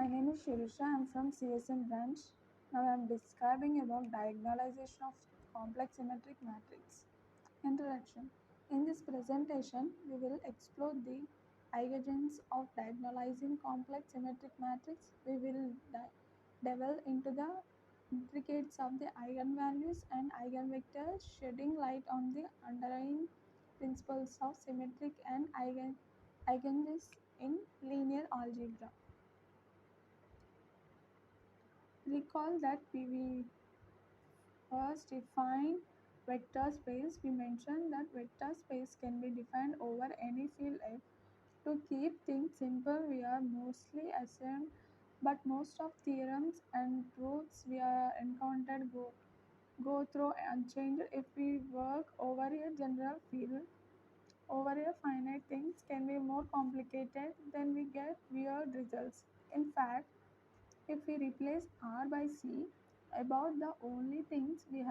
My name is Shirisha. I'm from CSM branch. Now I'm describing about diagonalization of complex symmetric matrix. Introduction. In this presentation, we will explore the eigens of diagonalizing complex symmetric matrix. We will delve into the intricacies of the eigenvalues and eigenvectors, shedding light on the underlying principles of symmetric and eigenes in linear algebra. Recall that we first defined vector space. We mentioned that vector space can be defined over any field F. To keep things simple, we are mostly assumed, but most of theorems and truths we are encountered go through unchanged. If we work over a general field, over a finite things can be more complicated, then we get weird results. In fact, if we replace R by C, about the only things we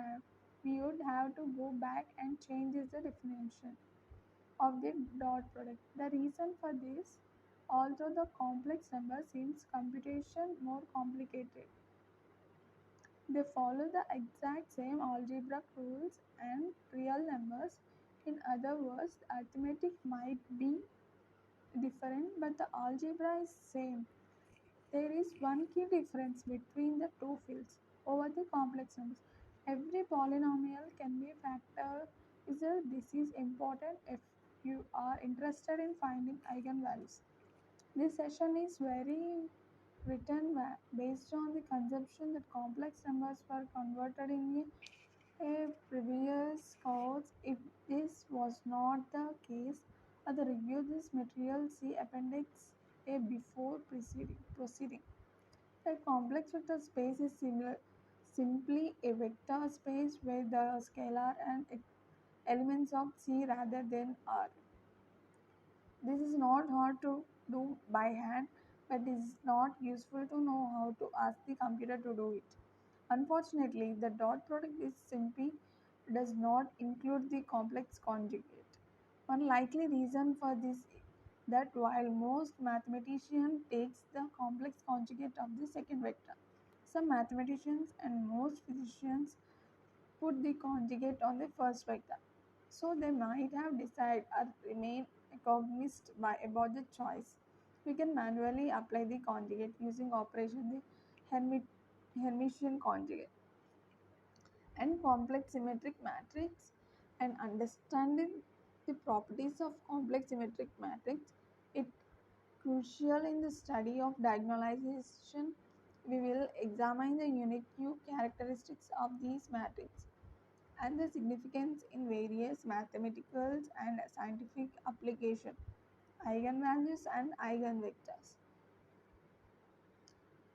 would have to go back and change is the definition of the dot product. The reason for this, although the complex number seems computation more complicated, they follow the exact same algebraic rules and real numbers. In other words, the arithmetic might be different, but the algebra is same. There is one key difference between the two fields over the complex numbers. Every polynomial can be a factor. This is important if you are interested in finding eigenvalues. This session is very written based on the conception that complex numbers were converted in a previous course. If this was not the case, the review this material see appendix A before proceeding. A complex vector space is simply a vector space where the scalar and elements of C rather than R. This is not hard to do by hand, but it is not useful to know how to ask the computer to do it. Unfortunately, the dot product is simply does not include the complex conjugate. One likely reason for this is that while most mathematician takes the complex conjugate of the second vector, some mathematicians and most physicians put the conjugate on the first vector. So they might have decided or remain cognizant about the choice. We can manually apply the conjugate using operation the Hermitian conjugate and complex symmetric matrix. And understanding the properties of complex symmetric matrix it crucial in the study of diagonalization. We will examine the unique characteristics of these matrices and the significance in various mathematical and scientific applications, eigenvalues and eigenvectors.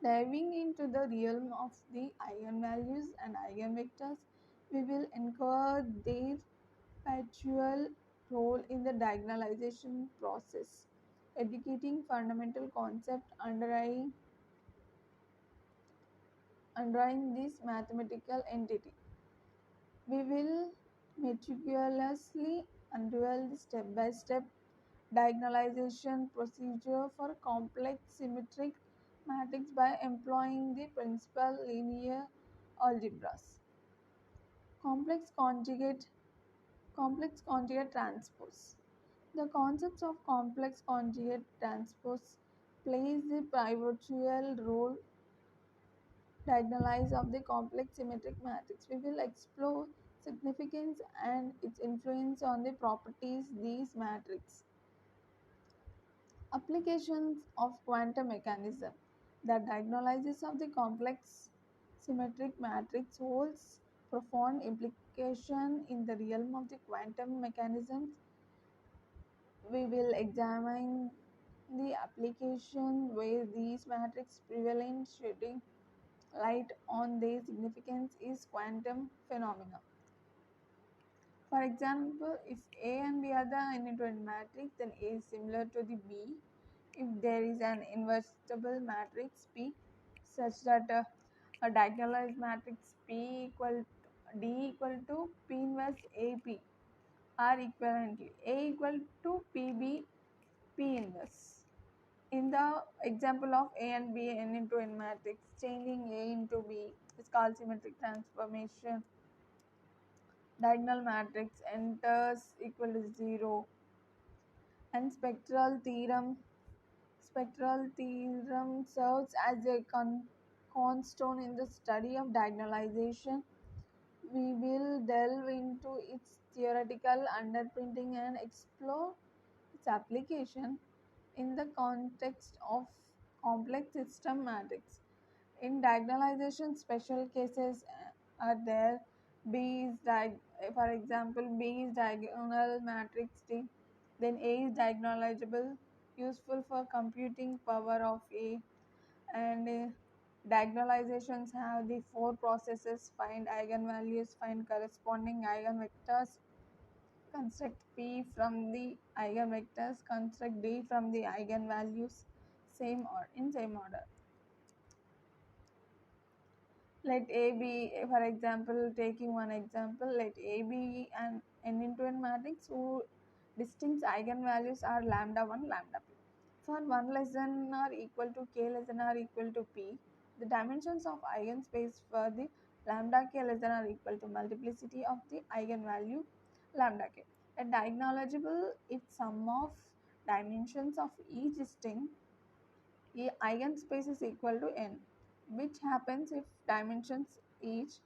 Diving into the realm of the eigenvalues and eigenvectors, we will uncover their perpetual role in the diagonalization process, educating fundamental concept underlying this mathematical entity. We will meticulously unravel the step-by-step diagonalization procedure for complex symmetric matrix by employing the principal linear algebras. Complex conjugate transpose. The concepts of complex conjugate transpose plays the pivotal role diagonalize of the complex symmetric matrix. We will explore significance and its influence on the properties these matrices. Applications of quantum mechanism. The diagonalizes of the complex symmetric matrix holds profound implication in the realm of the quantum mechanisms. We will examine the application where these matrices prevalent, shedding light on their significance is quantum phenomena. For example, if A and B are the independent matrix, then A is similar to the B. If there is an invertible matrix P such that a diagonalized matrix P equal D equal to P inverse AP are equivalently A equal to PB P inverse. In the example of A and B n into n matrix, changing A into B is called symmetric transformation. Diagonal matrix enters equal to 0, and spectral theorem serves as a cornerstone in the study of diagonalization. We will delve into its theoretical underpinning and explore its application in the context of complex system matrix. In diagonalization, special cases are there. For example, B is diagonal matrix T. Then A is diagonalizable, useful for computing power of A. And diagonalizations have the four processes: find eigenvalues, find corresponding eigenvectors, construct P from the eigenvectors, construct D from the eigenvalues, same order. Let A be, for example, taking one example, let A be an n into n matrix whose distinct eigenvalues are lambda 1, lambda p. For 1 less than or equal to k less than or equal to p, the dimensions of eigenspace for the lambda k less than or equal to multiplicity of the eigenvalue lambda k. A diagonalizable if sum of dimensions of each distinct eigenspace is equal to n, which happens if dimensions each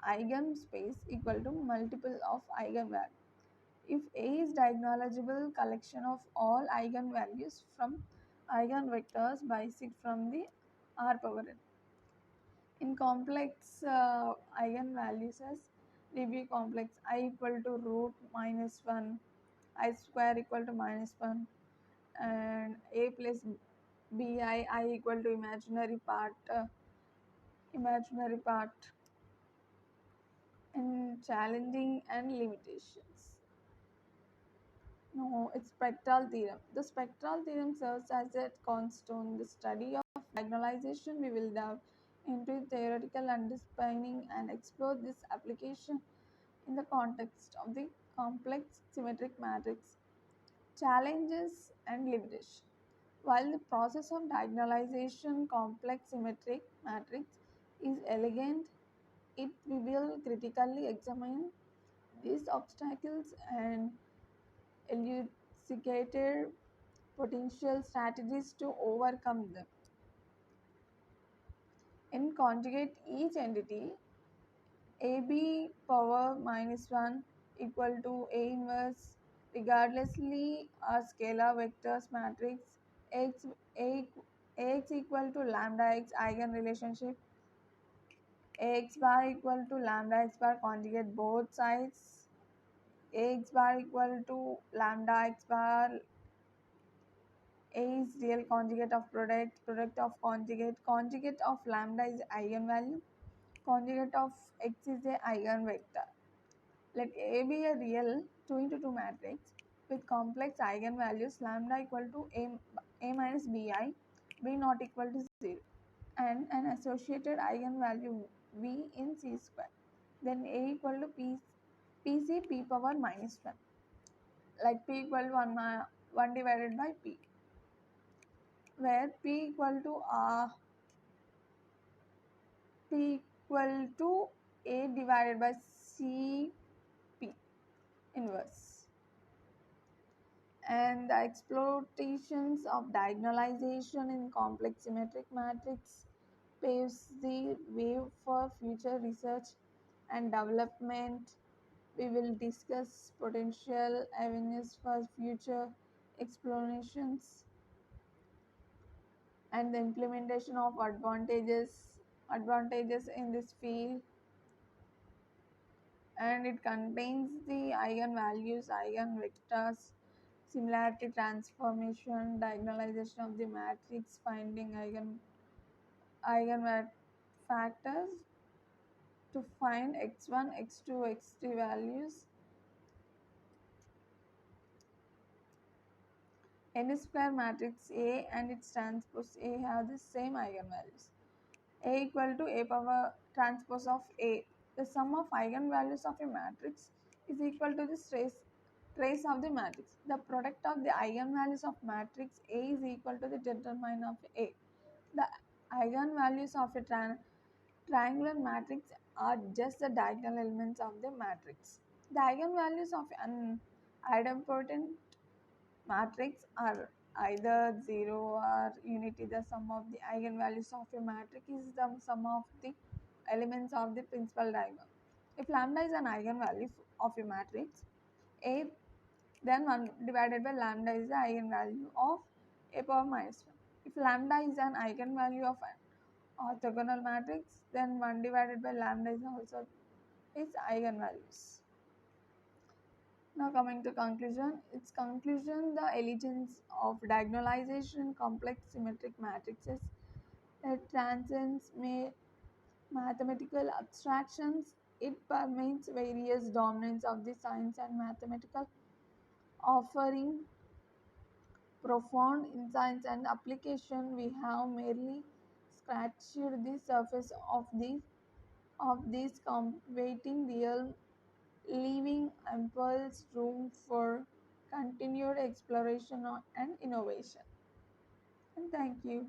eigenspace equal to multiple of eigenvalue. If A is diagonalizable collection of all eigenvalues from eigenvectors bisect from the R power n. In complex eigenvalues as Debye complex, I equal to root minus 1, I square equal to minus 1, and A plus I equal to imaginary part, and challenging and limitations. No, it's spectral theorem. The spectral theorem serves as a cornerstone. The study of diagonalization, we will delve into theoretical understanding and explore this application in the context of the complex symmetric matrix. Challenges and limitation. While the process of diagonalization complex symmetric matrix is elegant, we will critically examine these obstacles and elucidated potential strategies to overcome them. In conjugate each entity, AB power minus 1 equal to A inverse regardlessly or scalar vectors matrix X, A, Ax equal to lambda x eigen relationship, Ax bar equal to lambda x bar conjugate both sides, Ax bar equal to lambda x bar. A is real conjugate of product of conjugate of lambda is eigenvalue, conjugate of x is a eigenvector. Let A be a real 2 into 2 matrix with complex eigenvalues lambda equal to A minus Bi, B not equal to 0, and an associated eigenvalue V in C square. Then A equal to PC P power minus 1, like P equal to 1 divided by P, where P equal to A divided by CP inverse. And the exploitations of diagonalization in complex symmetric matrix paves the way for future research and development. We will discuss potential avenues for future explorations and the implementation of advantages in this field, and it contains the eigenvalues, eigenvectors, similarity transformation, diagonalization of the matrix, finding eigenfactors to find x1, x2, x3 values. N square matrix A and its transpose A have the same eigenvalues. A equal to A power transpose of A. The sum of eigenvalues of a matrix is equal to the Trace of the matrix. The product of the eigenvalues of matrix A is equal to the determinant of A. The eigenvalues of a triangular matrix are just the diagonal elements of the matrix. The eigenvalues of an idempotent matrix are either 0 or unity. The sum of the eigenvalues of a matrix is the sum of the elements of the principal diagonal. If lambda is an eigenvalue of a matrix A, then 1 divided by lambda is the eigenvalue of a power minus 1. If lambda is an eigenvalue of an orthogonal matrix, then 1 divided by lambda is also its eigenvalues. Now coming to conclusion, its conclusion, the elegance of diagonalization in complex symmetric matrices that transcends mathematical abstractions. It permeates various domains of the science and mathematical, offering profound insights and application. We have merely scratched the surface of this combating realm, leaving ample room for continued exploration and innovation. And thank you.